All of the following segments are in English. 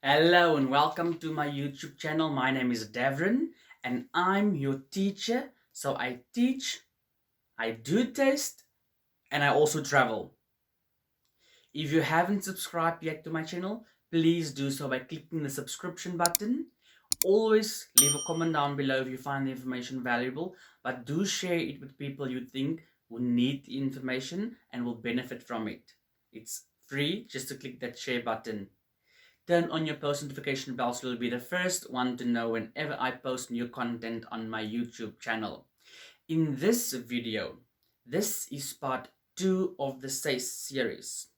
Hello and welcome to my YouTube channel. My name is Devrin and I'm your teacher. So I teach, I do test, and I also travel. If you haven't subscribed yet to my channel, please do so by clicking the subscription button. Always leave a comment down below if you find the information valuable, but do share it with people you think will need the information and will benefit from it. It's free just to click that share button. Turn on your post notification bell so you'll be the first one to know whenever I post new content on my YouTube channel. In this video, this is part 2 of the SACE series.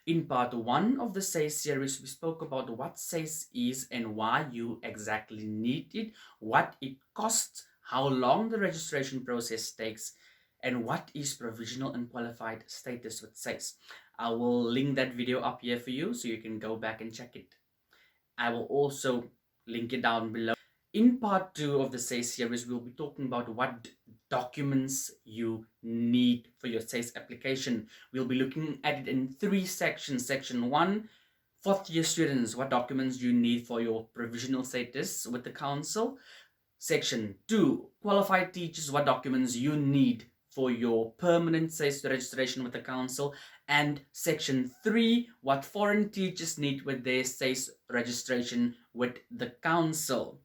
In part 1 of the SACE series, we spoke about what SACE is and why you exactly need it, what it costs, how long the registration process takes, and what is provisional and qualified status with SACE. I will link that video up here for you so you can go back and check it. I will also link it down below. In part 2 of the SACE series, we'll be talking about what documents you need for your SACE application. We'll be looking at it in 3 sections. Section 1, fourth year students, what documents you need for your provisional status with the council. Section 2, qualified teachers, what documents you need for your permanent SACE registration with the council. And section 3, what foreign teachers need with their SACE registration with the council.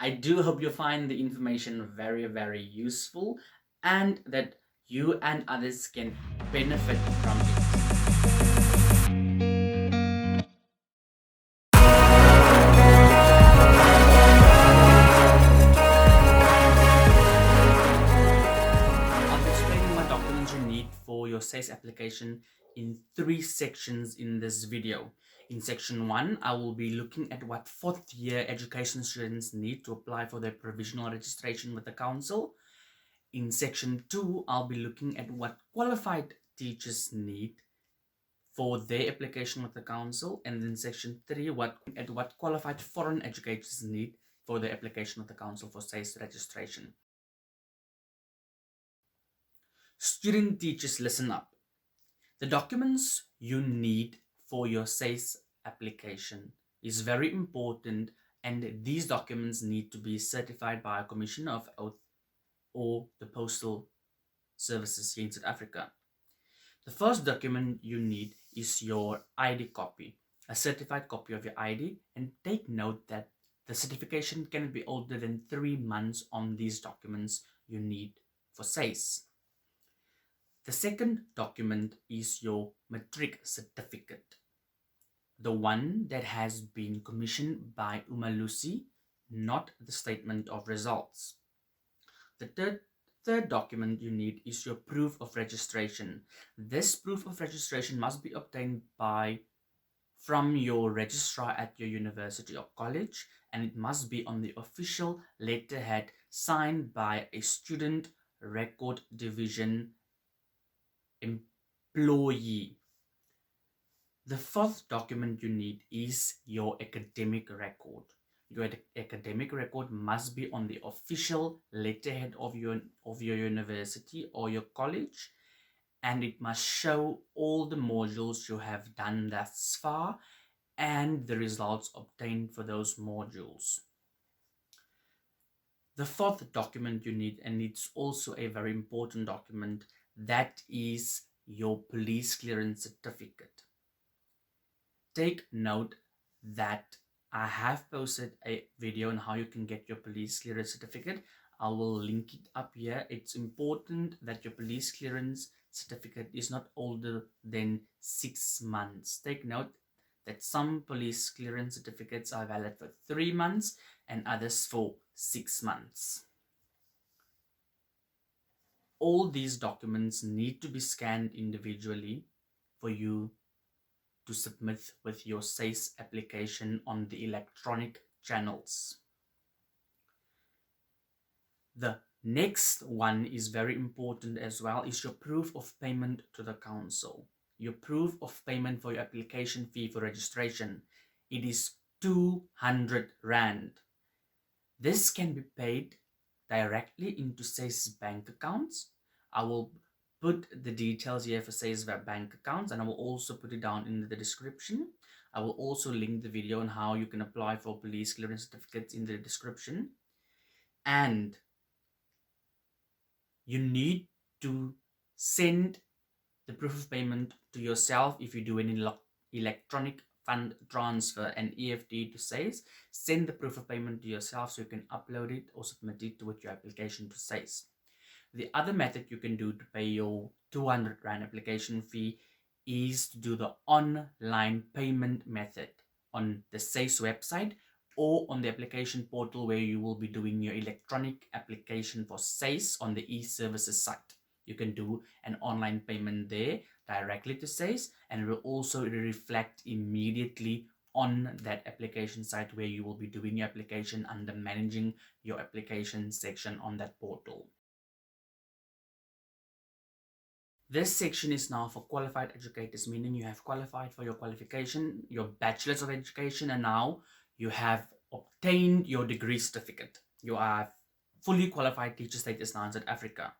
I do hope you find the information very, very useful and that you and others can benefit from it. For your SACE application in 3 sections in this video. In section 1, I will be looking at what 4th year education students need to apply for their provisional registration with the council. In section 2, I'll be looking at what qualified teachers need for their application with the council, and in section 3, what qualified foreign educators need for their application with the council for SACE registration. Student teachers, listen up. The documents you need for your SACE application is very important, and these documents need to be certified by a Commissioner of Oath or the Postal Services here in South Africa. The first document you need is your ID copy, a certified copy of your ID, and take note that the certification cannot be older than 3 months on these documents you need for SACE. The second document is your matric certificate, the one that has been commissioned by Umalusi, not the statement of results. The third document you need is your proof of registration. This proof of registration must be obtained from your registrar at your university or college, and it must be on the official letterhead signed by a student record division employee. The fourth document you need is your academic record. Your academic record must be on the official letterhead of your university or your college, and it must show all the modules you have done thus far and the results obtained for those modules. The fourth document you need, and it's also a very important document, that is your police clearance certificate. Take note that I have posted a video on how you can get your police clearance certificate. I will link it up here. It's important that your police clearance certificate is not older than 6 months. Take note that some police clearance certificates are valid for 3 months and others for 6 months. All these documents need to be scanned individually for you to submit with your SACE application on the electronic channels. The next one is very important as well, is your proof of payment to the council. Your proof of payment for your application fee for registration. It is 200 Rand. This can be paid directly into SACE bank accounts. I will put the details here for SACE bank accounts, and I will also put it down in the description. I will also link the video on how you can apply for police clearance certificates in the description. And you need to send the proof of payment to yourself. If you do an electronic fund transfer and EFT to SACE, send the proof of payment to yourself so you can upload it or submit it with your application to SACE. The other method you can do to pay your 200 Rand application fee is to do the online payment method on the SACE website or on the application portal where you will be doing your electronic application for SACE on the e-services site. You can do an online payment there directly to SACE, and it will also reflect immediately on that application site where you will be doing your application under managing your application section on that portal. This section is now for qualified educators, meaning you have qualified for your qualification, your bachelor's of education, and now you have obtained your degree certificate. You are fully qualified teacher status now in South Africa.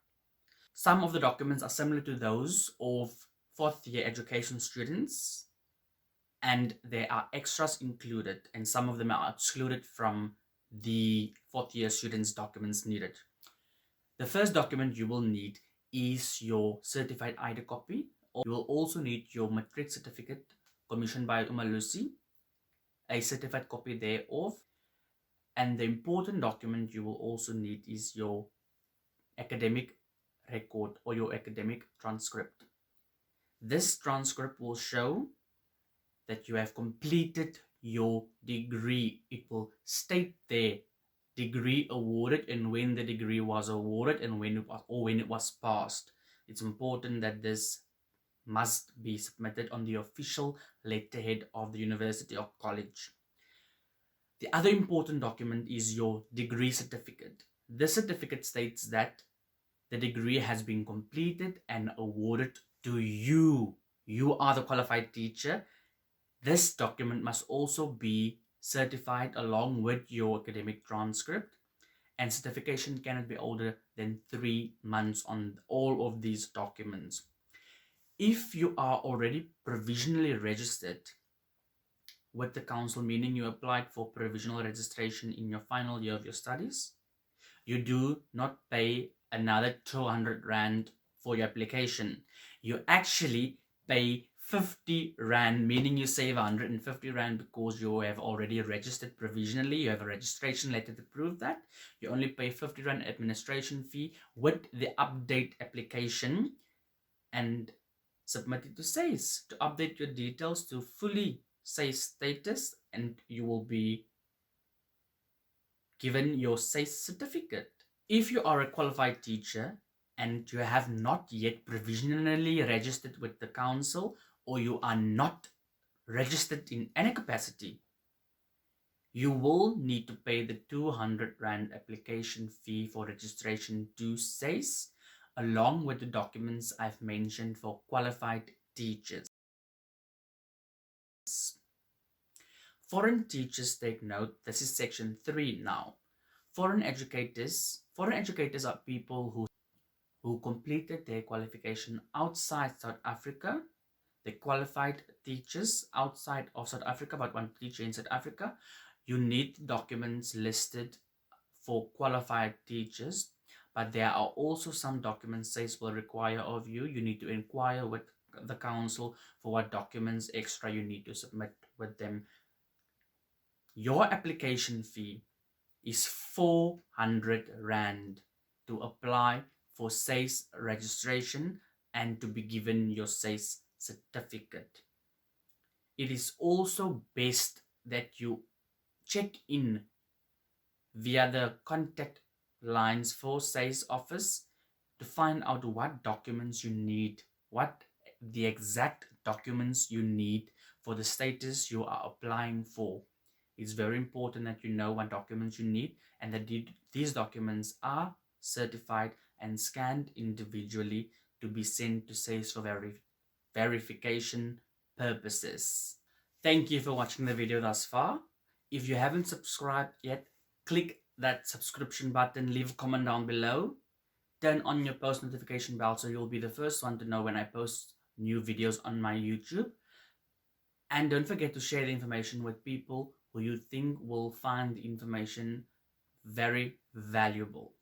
Some of the documents are similar to those of fourth year education students, and there are extras included, and some of them are excluded from the fourth year students' documents needed. The first document you will need is your certified ID copy. You will also need your matric certificate commissioned by Umalusi, a certified copy thereof, and the important document you will also need is your academic record or your academic transcript. This transcript will show that you have completed your degree. It will state there degree awarded and when the degree was awarded and when it was passed. It's important that this must be submitted on the official letterhead of the university or college. The other important document is your degree certificate. This certificate states that the degree has been completed and awarded to you. You are the qualified teacher. This document must also be certified along with your academic transcript, and certification cannot be older than 3 months on all of these documents. If you are already provisionally registered with the council, meaning you applied for provisional registration in your final year of your studies, you do not pay another 200 Rand for your application. You actually pay 50 Rand, meaning you save 150 Rand because you have already registered provisionally. You have a registration letter to prove that. You only pay 50 Rand administration fee with the update application and submit it to SACE to update your details to fully SACE status, and you will be given your SACE certificate. If you are a qualified teacher and you have not yet provisionally registered with the council, or you are not registered in any capacity, you will need to pay the 200 Rand application fee for registration to SACE, along with the documents I've mentioned for qualified teachers. Foreign teachers, take note, this is section 3 now. Foreign educators are people who completed their qualification outside South Africa. They qualified teachers outside of South Africa but want to teach in South Africa. You need documents listed for qualified teachers, but there are also some documents SACE will require of you. You need to inquire with the council for what documents extra you need to submit with them. Your application fee is 400 Rand to apply for SACE registration and to be given your SACE certificate. It is also best that you check in via the contact lines for SACE office to find out what documents you need, what the exact documents you need for the status you are applying for. It's very important that you know what documents you need and that these documents are certified and scanned individually to be sent to SACE for verification purposes. Thank you for watching the video thus far. If you haven't subscribed yet, click that subscription button, leave a comment down below, turn on your post notification bell so you'll be the first one to know when I post new videos on my YouTube. And don't forget to share the information with people who you think will find the information very valuable.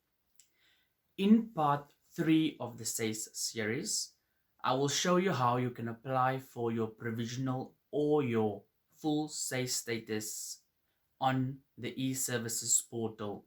In part 3 of the SACE series, I will show you how you can apply for your provisional or your full SACE status on the e-services portal,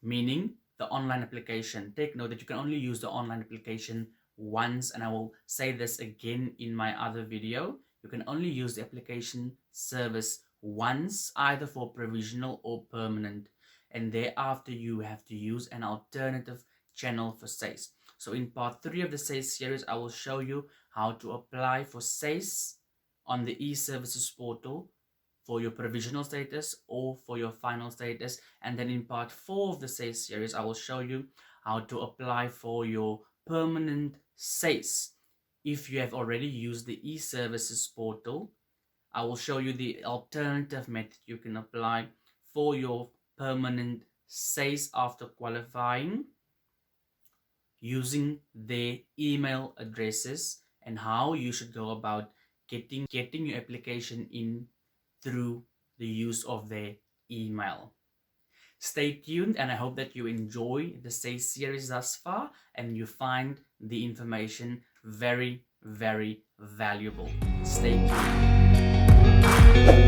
meaning the online application. Take note that you can only use the online application once, and I will say this again in my other video. You can only use the application service once, either for provisional or permanent, and thereafter you have to use an alternative channel for SACE. So in part 3 of the SACE series, I will show you how to apply for SACE on the e-services portal for your provisional status or for your final status. And then in part 4 of the SACE series, I will show you how to apply for your permanent SACE. If you have already used the e-services portal, I will show you the alternative method you can apply for your permanent SACE after qualifying, using their email addresses, and how you should go about getting your application in through the use of their email. Stay tuned, and I hope that you enjoy the SACE series thus far and you find the information very, very valuable. Stay tuned.